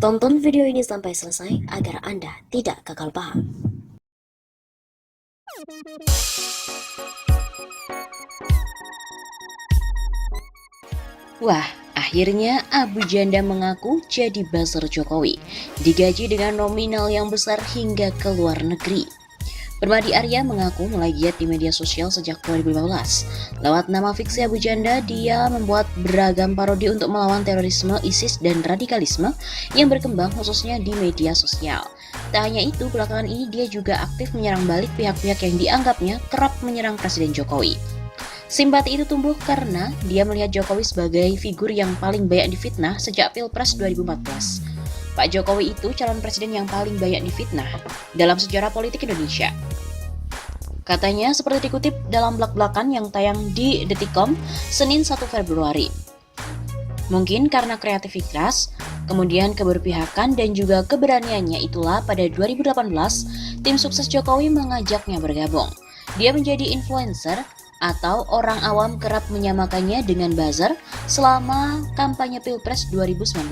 Tonton video ini sampai selesai agar Anda tidak gagal paham. Wah, akhirnya Abu Janda mengaku jadi buzzer Jokowi, digaji dengan nominal yang besar hingga ke luar negeri. Permadi Arya mengaku mulai giat di media sosial sejak 2015. Lewat nama fiksi Abu Janda, dia membuat beragam parodi untuk melawan terorisme, ISIS, dan radikalisme yang berkembang khususnya di media sosial. Tak hanya itu, belakangan ini dia juga aktif menyerang balik pihak-pihak yang dianggapnya kerap menyerang Presiden Jokowi. Simpati itu tumbuh karena dia melihat Jokowi sebagai figur yang paling banyak difitnah sejak Pilpres 2014. Pak Jokowi itu calon presiden yang paling banyak difitnah dalam sejarah politik Indonesia. Katanya seperti dikutip dalam blak-blakan yang tayang di Detikcom Senin 1 Februari. Mungkin karena kreativitas, kemudian keberpihakan dan juga keberaniannya itulah pada 2018 tim sukses Jokowi mengajaknya bergabung. Dia menjadi influencer atau orang awam kerap menyamakannya dengan buzzer selama kampanye Pilpres 2019.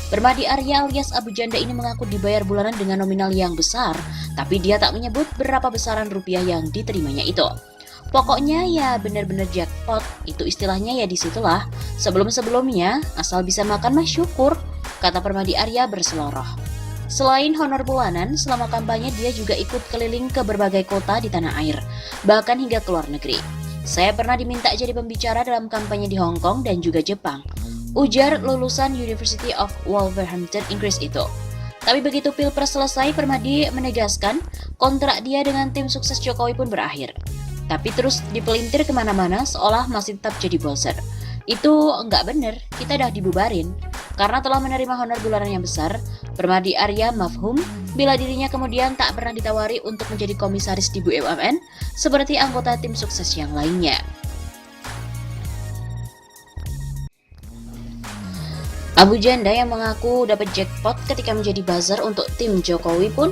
Permadi Arya alias Abu Janda ini mengaku dibayar bulanan dengan nominal yang besar, tapi dia tak menyebut berapa besaran rupiah yang diterimanya itu. Pokoknya ya benar-benar jackpot, itu istilahnya ya disitulah. Sebelum-sebelumnya, asal bisa makan mah syukur, kata Permadi Arya berseloroh. Selain honor bulanan, selama kampanye dia juga ikut keliling ke berbagai kota di tanah air, bahkan hingga ke luar negeri. Saya pernah diminta jadi pembicara dalam kampanye di Hong Kong dan juga Jepang, ujar lulusan University of Wolverhampton, Inggris itu. Tapi begitu Pilpres selesai, Permadi menegaskan kontrak dia dengan tim sukses Jokowi pun berakhir. Tapi terus dipelintir kemana-mana seolah masih tetap jadi buzzer. Itu nggak bener, kita dah dibubarin. Karena telah menerima honor bulanan yang besar, Permadi Arya mafhum bila dirinya kemudian tak pernah ditawari untuk menjadi komisaris di BUMN seperti anggota tim sukses yang lainnya. Abu Janda yang mengaku dapat jackpot ketika menjadi buzzer untuk tim Jokowi pun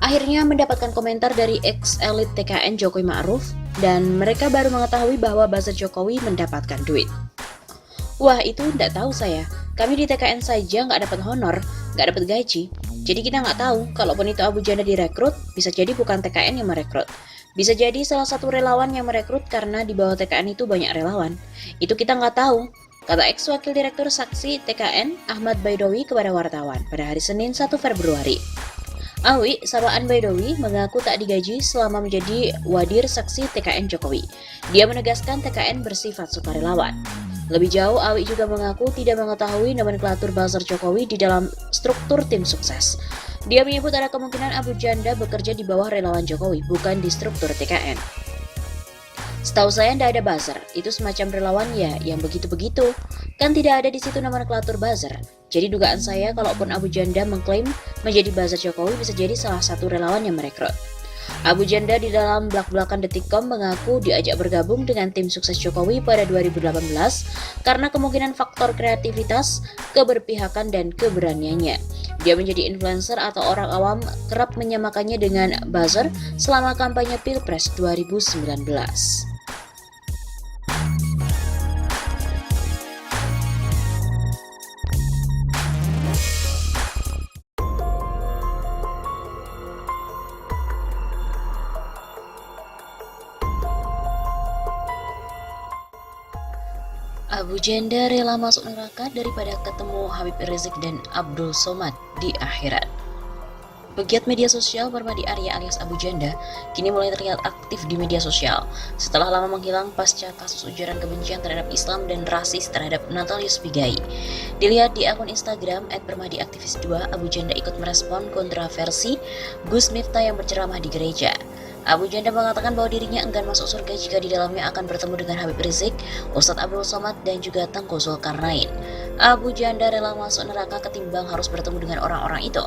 akhirnya mendapatkan komentar dari ex-elit TKN Jokowi Ma'ruf dan mereka baru mengetahui bahwa buzzer Jokowi mendapatkan duit. Wah, itu nggak tahu saya. Kami di TKN saja nggak dapat honor, nggak dapat gaji. Jadi kita nggak tahu, kalaupun itu Abu Janda direkrut, bisa jadi bukan TKN yang merekrut. Bisa jadi salah satu relawan yang merekrut karena di bawah TKN itu banyak relawan. Itu kita nggak tahu, kata ex-wakil direktur saksi TKN Ahmad Baidowi kepada wartawan pada hari Senin 1 Februari. Awi, sapaan Baidowi, mengaku tak digaji selama menjadi wadir saksi TKN Jokowi. Dia menegaskan TKN bersifat sukarelawan. Lebih jauh, Awi juga mengaku tidak mengetahui nomenklatur buzzer Jokowi di dalam struktur tim sukses. Dia menyebut ada kemungkinan Abu Janda bekerja di bawah relawan Jokowi, bukan di struktur TKN. Setahu saya tidak ada buzzer, itu semacam relawan ya, yang begitu-begitu. Kan tidak ada di situ nomenklatur buzzer. Jadi dugaan saya kalaupun Abu Janda mengklaim menjadi buzzer Jokowi bisa jadi salah satu relawan yang merekrut. Abu Janda di dalam blak-blakan Detikcom mengaku diajak bergabung dengan tim sukses Jokowi pada 2018 karena kemungkinan faktor kreativitas, keberpihakan, dan keberaniannya. Dia menjadi influencer atau orang awam kerap menyamakannya dengan buzzer selama kampanye Pilpres 2019. Abu Janda rela masuk neraka daripada ketemu Habib Rizik dan Abdul Somad di akhirat. Pegiat media sosial Permadi Arya alias Abu Janda kini mulai terlihat aktif di media sosial setelah lama menghilang pasca kasus ujaran kebencian terhadap Islam dan rasis terhadap Natalius Pigai. Dilihat di akun Instagram @permadiaktivis2, Abu Janda ikut merespon kontroversi Gus Miftah yang berceramah di gereja. Abu Janda mengatakan bahwa dirinya enggan masuk surga jika di dalamnya akan bertemu dengan Habib Rizik, Ustadz Abdul Somad, dan juga Tengku Zulkarnain. Abu Janda rela masuk neraka ketimbang harus bertemu dengan orang-orang itu.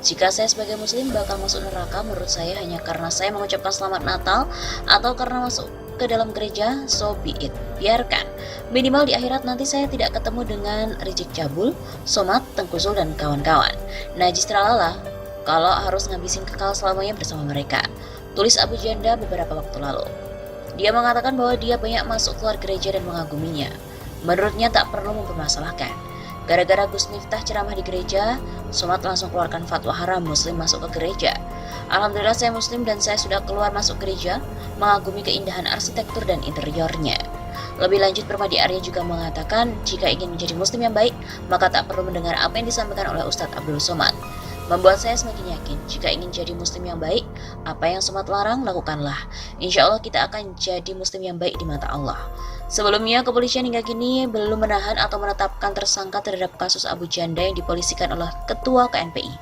Jika saya sebagai muslim bakal masuk neraka, menurut saya hanya karena saya mengucapkan selamat Natal atau karena masuk ke dalam gereja, so be it. Biarkan. Minimal di akhirat nanti saya tidak ketemu dengan Rizik Cabul, Somad, Tengku Zul, dan kawan-kawan. Najis tralala, kalau harus ngabisin kekal selamanya bersama mereka, tulis Abu Janda beberapa waktu lalu. Dia mengatakan bahwa dia banyak masuk keluar gereja dan mengaguminya. Menurutnya tak perlu mempermasalahkan. Gara-gara Gus Miftah ceramah di gereja, Somad langsung keluarkan fatwa haram Muslim masuk ke gereja. Alhamdulillah saya Muslim dan saya sudah keluar masuk gereja, mengagumi keindahan arsitektur dan interiornya. Lebih lanjut, Permadi Arya juga mengatakan, jika ingin menjadi Muslim yang baik, maka tak perlu mendengar apa yang disampaikan oleh Ustadz Abdul Somad. Membuat saya semakin yakin, jika ingin jadi Muslim yang baik, apa yang Somad larang, lakukanlah. Insya Allah kita akan jadi Muslim yang baik di mata Allah. Sebelumnya, kepolisian hingga kini belum menahan atau menetapkan tersangka terhadap kasus Abu Janda yang dipolisikan oleh Ketua KNPI.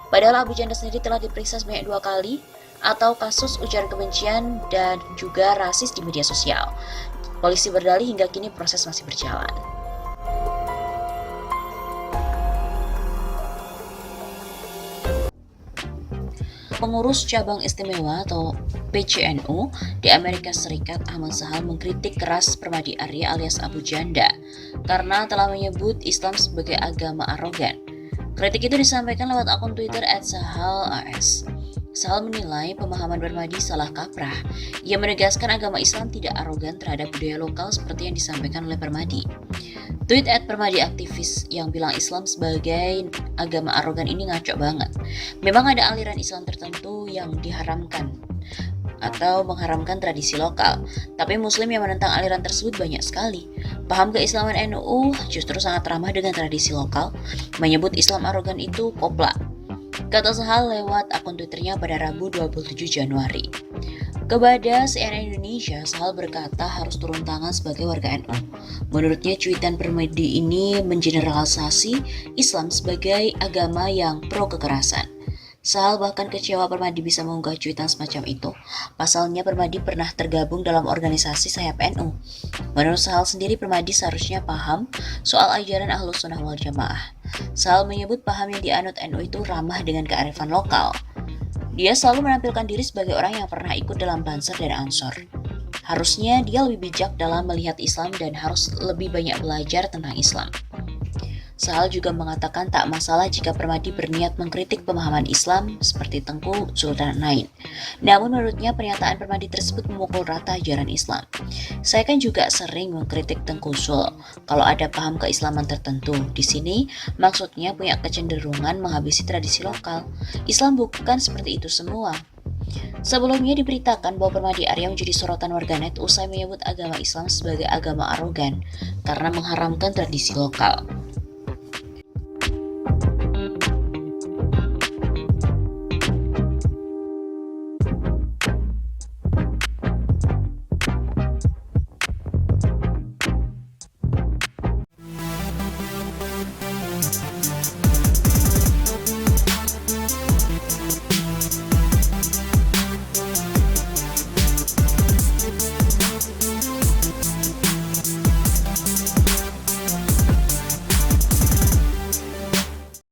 Padahal Abu Janda sendiri telah diperiksa sebanyak 2 kali atau kasus ujaran kebencian dan juga rasis di media sosial. Polisi berdalih hingga kini proses masih berjalan. Pengurus cabang istimewa atau PCNU di Amerika Serikat Ahmad Sahal mengkritik keras Permadi Arya alias Abu Janda karena telah menyebut Islam sebagai agama arogan. Kritik itu disampaikan lewat akun Twitter @sahalas. Sahal menilai pemahaman Permadi salah kaprah. Ia menegaskan agama Islam tidak arogan terhadap budaya lokal seperti yang disampaikan oleh Permadi. Tweet @permadi aktivis yang bilang Islam sebagai agama arogan ini ngaco banget. Memang ada aliran Islam tertentu yang diharamkan atau mengharamkan tradisi lokal, tapi Muslim yang menentang aliran tersebut banyak sekali. Paham keislaman NU justru sangat ramah dengan tradisi lokal, menyebut Islam arogan itu kopla, kata Sahal lewat akun Twitternya pada Rabu 27 Januari. Kepada CNN Indonesia, Sahal berkata harus turun tangan sebagai warga NU. Menurutnya, cuitan Permadi ini mengeneralisasi Islam sebagai agama yang pro kekerasan. Sahal bahkan kecewa Permadi bisa mengunggah cuitan semacam itu. Pasalnya Permadi pernah tergabung dalam organisasi sayap NU. Menurut Sahal sendiri, Permadi seharusnya paham soal ajaran Ahlus Sunnah wal Jamaah. Sahal menyebut paham yang dianut NU itu ramah dengan kearifan lokal. Dia selalu menampilkan diri sebagai orang yang pernah ikut dalam Banser dan Ansor. Harusnya dia lebih bijak dalam melihat Islam dan harus lebih banyak belajar tentang Islam. Sahal juga mengatakan tak masalah jika Permadi berniat mengkritik pemahaman Islam seperti Tengku Zulkarnain. Namun menurutnya pernyataan Permadi tersebut memukul rata ajaran Islam. Saya kan juga sering mengkritik Tengku Zul kalau ada paham keislaman tertentu. Di sini maksudnya punya kecenderungan menghabisi tradisi lokal. Islam bukan seperti itu semua. Sebelumnya diberitakan bahwa Permadi Arya menjadi sorotan warganet usai menyebut agama Islam sebagai agama arogan karena mengharamkan tradisi lokal.